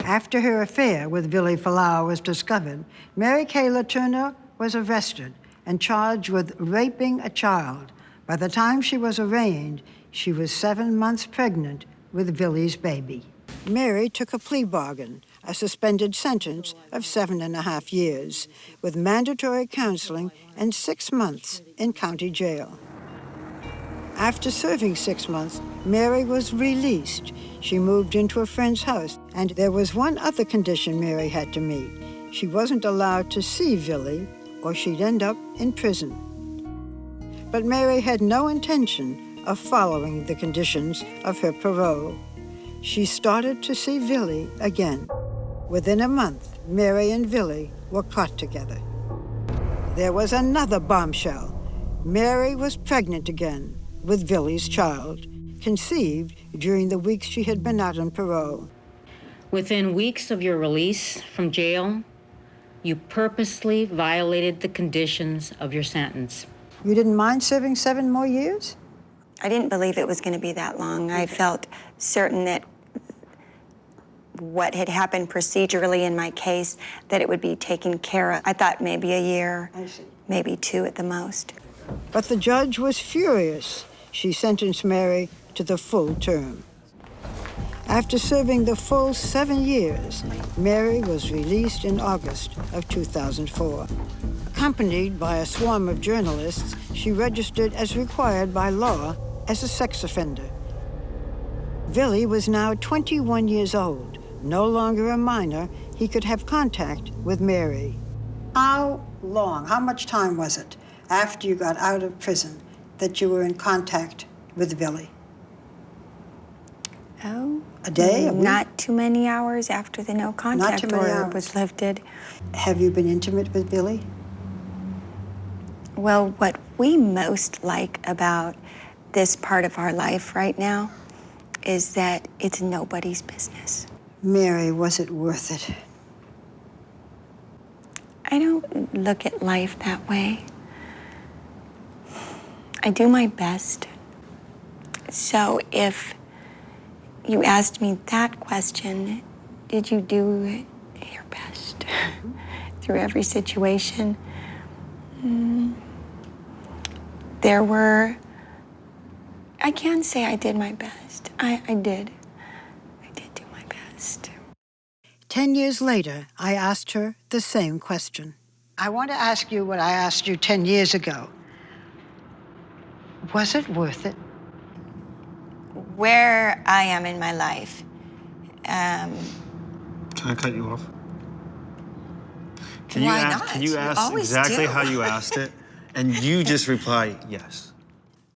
After her affair with Billy Flower was discovered, Mary Letourneau was arrested and charged with raping a child. By the time she was arraigned, she was 7 months pregnant with Billy's baby. Mary took a plea bargain, a suspended sentence of 7.5 years, with mandatory counseling and 6 months in county jail. After serving 6 months, Mary was released. She moved into a friend's house, and there was one other condition Mary had to meet. She wasn't allowed to see Billy, or she'd end up in prison. But Mary had no intention of following the conditions of her parole. She started to see Billy again. Within a month, Mary and Billy were caught together. There was another bombshell. Mary was pregnant again with Billy's child, conceived during the weeks she had been out on parole. Within weeks of your release from jail, you purposely violated the conditions of your sentence. You didn't mind serving 7 more years? I didn't believe it was going to be that long. I felt certain that what had happened procedurally in my case, that it would be taken care of. I thought maybe a year, maybe 2 at the most. But the judge was furious. She sentenced Mary to the full term. After serving the full 7 years, Mary was released in August of 2004. Accompanied by a swarm of journalists, she registered as required by law as a sex offender. Billy was now 21 years old. No longer a minor, he could have contact with Mary. How long, how much time was it after you got out of prison that you were in contact with Billy? Oh. A day, a week? Not too many hours after the no contact order was lifted. Have you been intimate with Billy? Well, what we most like about this part of our life right now is that it's nobody's business. Mary, was it worth it? I don't look at life that way. I do my best. So if you asked me that question, did you do your best through every situation? There were, I can say I did my best. I did. I did do my best. 10 years later, I asked her the same question. I want to ask you what I asked you 10 years ago. Was it worth it? Where I am in my life. Can I cut you off? Why not? Can you ask exactly how you asked it? And you just reply, yes.